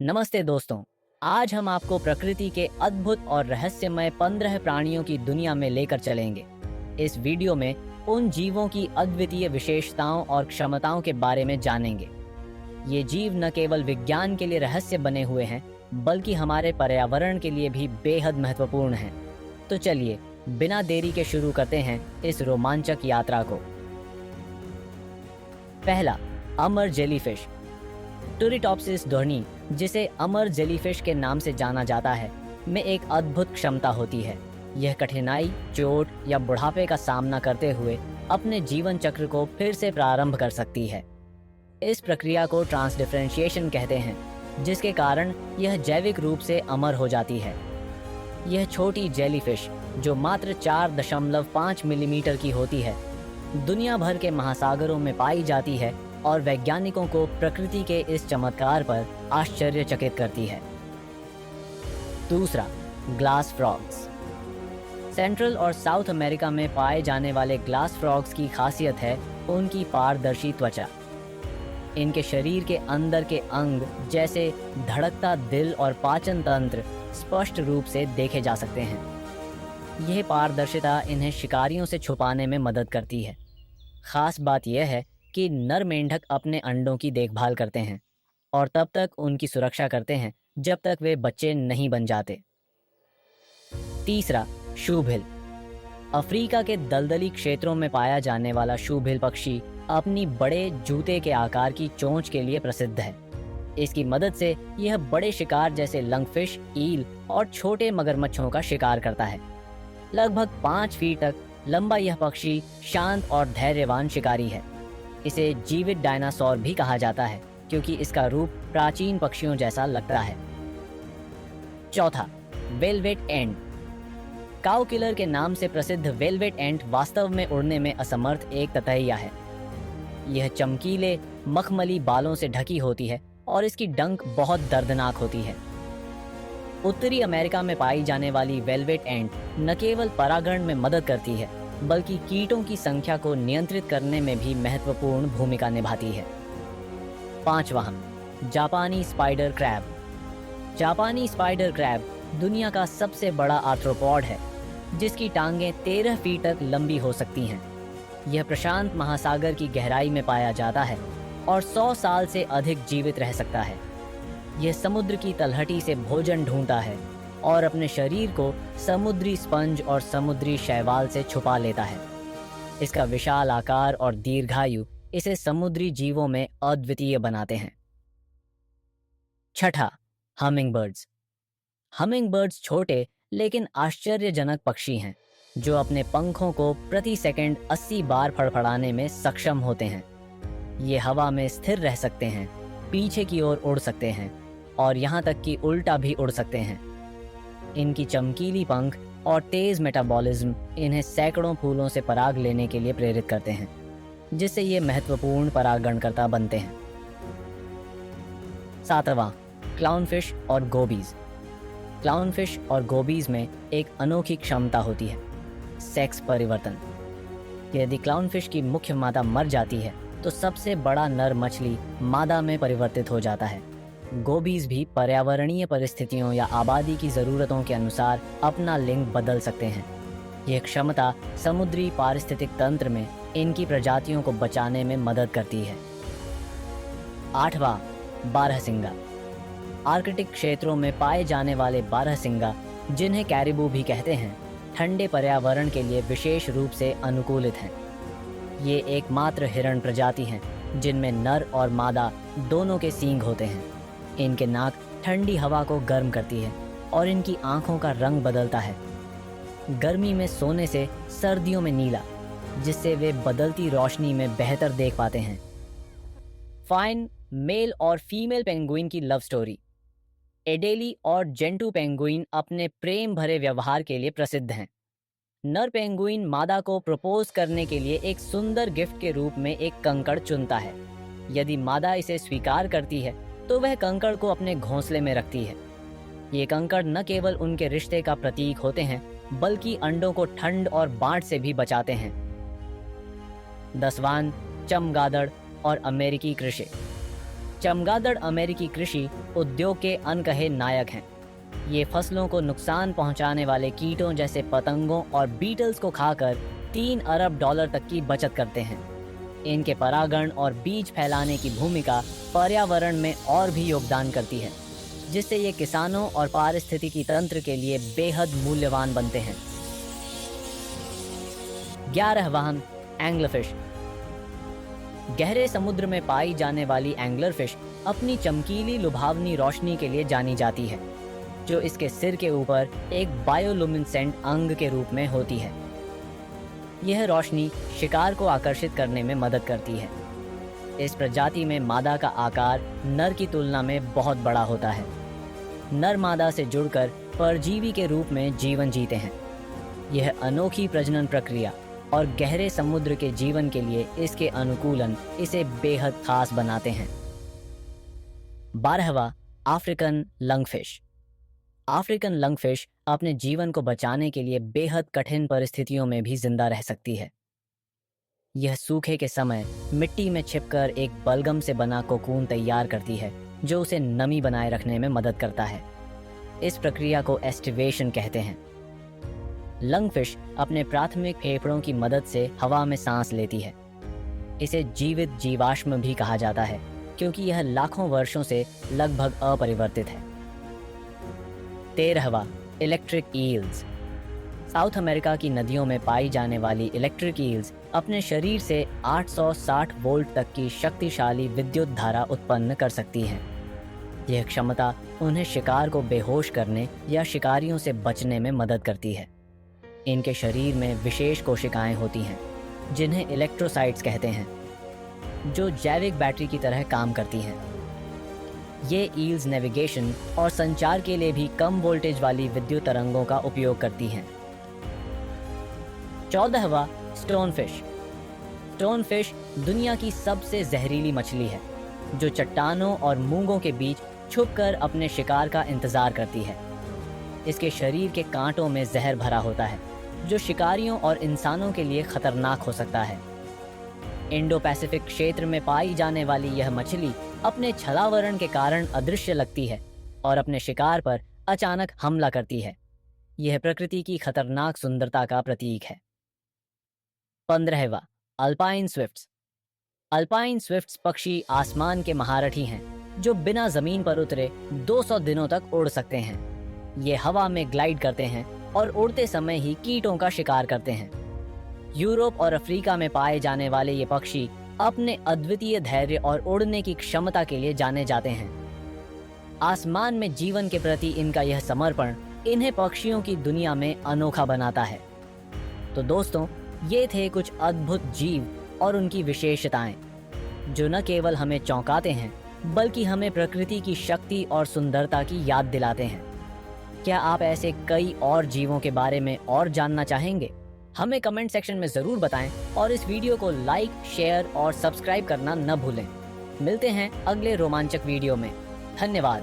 नमस्ते दोस्तों। आज हम आपको प्रकृति के अद्भुत और रहस्यमय 15 प्राणियों की दुनिया में लेकर चलेंगे। इस वीडियो में उन जीवों की अद्वितीय विशेषताओं और क्षमताओं के बारे में जानेंगे। ये जीव न केवल विज्ञान के लिए रहस्य बने हुए हैं, बल्कि हमारे पर्यावरण के लिए भी बेहद महत्वपूर्ण हैं। तो चलिए बिना देरी के शुरू करते हैं इस रोमांचक यात्रा को। पहला, अमर जेलीफिश। टूरिटॉप्सिस ध्वनि, जिसे अमर जेलीफिश के नाम से जाना जाता है, में एक अद्भुत क्षमता होती है। यह कठिनाई, चोट या बुढ़ापे का सामना करते हुए अपने जीवन चक्र को फिर से प्रारंभ कर सकती है। इस प्रक्रिया को ट्रांसडिफरेंशिएशन कहते हैं, जिसके कारण यह जैविक रूप से अमर हो जाती है। यह छोटी जेलीफिश, जो मात्र 4.5 मिलीमीटर की होती है, दुनिया भर के महासागरों में पाई जाती है और वैज्ञानिकों को प्रकृति के इस चमत्कार पर आश्चर्यचकित करती है। दूसरा, ग्लास फ्रॉग्स। सेंट्रल और साउथ अमेरिका में पाए जाने वाले ग्लास फ्रॉग्स की खासियत है उनकी पारदर्शी त्वचा। इनके शरीर के अंदर के अंग जैसे धड़कता दिल और पाचन तंत्र स्पष्ट रूप से देखे जा सकते हैं। यह पारदर्शिता इन्हें शिकारियों से छुपाने में मदद करती है। खास बात यह है कि नर मेंढक अपने अंडों की देखभाल करते हैं और तब तक उनकी सुरक्षा करते हैं जब तक वे बच्चे नहीं बन जाते। तीसरा, शूभिल। अफ्रीका के दलदली क्षेत्रों में पाया जाने वाला शूभिल पक्षी अपनी बड़े जूते के आकार की चोंच के लिए प्रसिद्ध है। इसकी मदद से यह बड़े शिकार जैसे लंगफिश, ईल और छोटे मगरमच्छों का शिकार करता है। लगभग 5 फीट तक लंबा यह पक्षी शांत और धैर्यवान शिकारी है। इसे जीवित डायनासोर भी कहा जाता है, क्योंकि इसका रूप प्राचीन पक्षियों जैसा लगता है। चौथा, वेलवेट एंट। काउ किलर के नाम से प्रसिद्ध वेलवेट एंट वास्तव में उड़ने में असमर्थ एक ततैया है। यह चमकीले मखमली बालों से ढकी होती है और इसकी डंक बहुत दर्दनाक होती है। उत्तरी अमेरिका में पाई जाने वाली वेलवेट एंट न केवल परागण में मदद करती है, बल्कि कीटों की संख्या को नियंत्रित करने में भी महत्वपूर्ण भूमिका निभाती है। पांचवा, जापानी स्पाइडर क्रैब। जापानी स्पाइडर क्रैब दुनिया का सबसे बड़ा आर्थ्रोपॉड है, जिसकी टांगें 13 फीट तक लंबी हो सकती हैं। यह प्रशांत महासागर की गहराई में पाया जाता है और 100 साल से अधिक जीवित रह सकता है। यह समुद्र की तलहटी से भोजन ढूंढता है और अपने शरीर को समुद्री स्पंज और समुद्री शैवाल से छुपा लेता है। इसका विशाल आकार और दीर्घायु इसे समुद्री जीवों में अद्वितीय बनाते हैं। छठा, हमिंगबर्ड्स। हमिंगबर्ड्स छोटे लेकिन आश्चर्यजनक पक्षी हैं, जो अपने पंखों को प्रति सेकंड 80 बार फड़फड़ाने में सक्षम होते हैं। ये हवा में स्थिर रह सकते हैं, पीछे की ओर उड़ सकते हैं और यहाँ तक कि उल्टा भी उड़ सकते हैं। इनकी चमकीली पंख और तेज मेटाबॉलिज्म इन्हें सैकड़ों फूलों से पराग लेने के लिए प्रेरित करते हैं, जिससे ये महत्वपूर्ण परागणकर्ता बनते हैं। सातवां, क्लाउनफिश और गोबीज। क्लाउनफिश और गोबीज में एक अनोखी क्षमता होती है, सेक्स परिवर्तन। यदि क्लाउनफिश की मुख्य मादा मर जाती है तो सबसे बड़ा नर मछली मादा में परिवर्तित हो जाता है। गोबीज भी पर्यावरणीय परिस्थितियों या आबादी की ज़रूरतों के अनुसार अपना लिंग बदल सकते हैं। यह क्षमता समुद्री पारिस्थितिक तंत्र में इनकी प्रजातियों को बचाने में मदद करती है। आठवां, बारहसिंगा। आर्कटिक क्षेत्रों में पाए जाने वाले बारहसिंगा, जिन्हें कैरिबू भी कहते हैं, ठंडे पर्यावरण के लिए विशेष रूप से अनुकूलित हैं। ये एकमात्र हिरण प्रजाति हैं जिनमें नर और मादा दोनों के सींग होते हैं। इनके नाक ठंडी हवा को गर्म करती है और इनकी आंखों का रंग बदलता है। गर्मी में सोने से सर्दियों में नीला, जिससे वे बदलती रोशनी में बेहतर देख पाते हैं। फाइन, मेल और फीमेल पेंगुइन की लव स्टोरी। एडेली और जेंटू पेंगुइन अपने प्रेम भरे व्यवहार के लिए प्रसिद्ध हैं। नर पेंगुइन मादा को प्रपोज करने के लिए एक सुंदर गिफ्ट के रूप में एक कंकड़ चुनता है। यदि मादा इसे स्वीकार करती है तो वह कंकड़ को अपने घोंसले में रखती है। ये कंकड़ न केवल उनके रिश्ते का प्रतीक होते हैं, बल्कि अंडों को ठंड और बाढ़ से भी बचाते हैं। 10वां, चमगादड़ और अमेरिकी कृषि। चमगादड़ अमेरिकी कृषि उद्योग के अनकहे नायक हैं। ये फसलों को नुकसान पहुंचाने वाले कीटों जैसे पतंगों और बीटल्स को खाकर 3 अरब डॉलर तक की बचत करते हैं। इनके परागण और बीज फैलाने की भूमिका पर्यावरण में और भी योगदान करती है, जिससे ये किसानों और पारिस्थितिकी तंत्र के लिए बेहद मूल्यवान बनते हैं। 11वां, एंग्लरफिश। गहरे समुद्र में पाई जाने वाली एंग्लरफिश अपनी चमकीली लुभावनी रोशनी के लिए जानी जाती है, जो इसके सिर के ऊपर एक बायोलुमिनेसेंट अंग के रूप में होती है। यह रोशनी शिकार को आकर्षित करने में मदद करती है। इस प्रजाति में मादा का आकार नर की तुलना में बहुत बड़ा होता है। नर मादा से जुड़कर परजीवी के रूप में जीवन जीते हैं। यह अनोखी प्रजनन प्रक्रिया और गहरे समुद्र के जीवन के लिए इसके अनुकूलन इसे बेहद खास बनाते हैं। 12वां, अफ्रीकन लंगफिश। अफ्रीकन लंगफिश अपने जीवन को बचाने के लिए बेहद कठिन परिस्थितियों में भी जिंदा रह सकती है। यह सूखे के समय मिट्टी में छिपकर एक बलगम से बना कोकून तैयार करती है, जो उसे नमी बनाए रखने में मदद करता है। इस प्रक्रिया को एस्टिवेशन कहते हैं। लंगफिश अपने प्राथमिक फेफड़ों की मदद से हवा में सांस लेती है। इसे जीवित जीवाश्म भी कहा जाता है, क्योंकि यह लाखों वर्षों से लगभग अपरिवर्तित है। 13वां, इलेक्ट्रिक ईल्स। साउथ अमेरिका की नदियों में पाई जाने वाली इलेक्ट्रिक ईल्स अपने शरीर से 860 वोल्ट तक की शक्तिशाली विद्युत धारा उत्पन्न कर सकती हैं। यह क्षमता उन्हें शिकार को बेहोश करने या शिकारियों से बचने में मदद करती है। इनके शरीर में विशेष कोशिकाएं होती हैं, जिन्हें इलेक्ट्रोसाइट्स कहते हैं, जो जैविक बैटरी की तरह काम करती हैं। ये ईल्स नेविगेशन और संचार के लिए भी कम वोल्टेज वाली विद्युत तरंगों का उपयोग करती हैं। 14वां, स्टोनफिश। स्टोनफिश दुनिया की सबसे जहरीली मछली है, जो चट्टानों और मूंगों के बीच छुपकर अपने शिकार का इंतजार करती है। इसके शरीर के कांटों में जहर भरा होता है, जो शिकारियों और इंसानों के लिए खतरनाक हो सकता है। इंडो पैसिफिक क्षेत्र में पाई जाने वाली यह मछली अपने छलावरण के कारण अदृश्य लगती है और अपने शिकार पर अचानक हमला करती है। यह प्रकृति की खतरनाक सुंदरता का प्रतीक है। 15वां, अल्पाइन स्विफ्ट्स। अल्पाइन स्विफ्ट्स पक्षी आसमान के महारथी हैं, जो बिना जमीन पर उतरे 200 दिनों तक उड़ सकते हैं। ये हवा में ग्लाइड करते हैं और उड़ते समय ही कीटों का शिकार करते हैं। यूरोप और अफ्रीका में पाए जाने वाले ये पक्षी अपने अद्वितीय धैर्य और उड़ने की क्षमता के लिए जाने जाते हैं। आसमान में जीवन के प्रति इनका यह समर्पण इन्हें पक्षियों की दुनिया में अनोखा बनाता है। तो दोस्तों, ये थे कुछ अद्भुत जीव और उनकी विशेषताएं, जो न केवल हमें चौंकाते हैं, बल्कि हमें प्रकृति की शक्ति और सुंदरता की याद दिलाते हैं। क्या आप ऐसे कई और जीवों के बारे में और जानना चाहेंगे? हमें कमेंट सेक्शन में ज़रूर बताएं और इस वीडियो को लाइक, शेयर और सब्सक्राइब करना न भूलें। मिलते हैं अगले रोमांचक वीडियो में। धन्यवाद।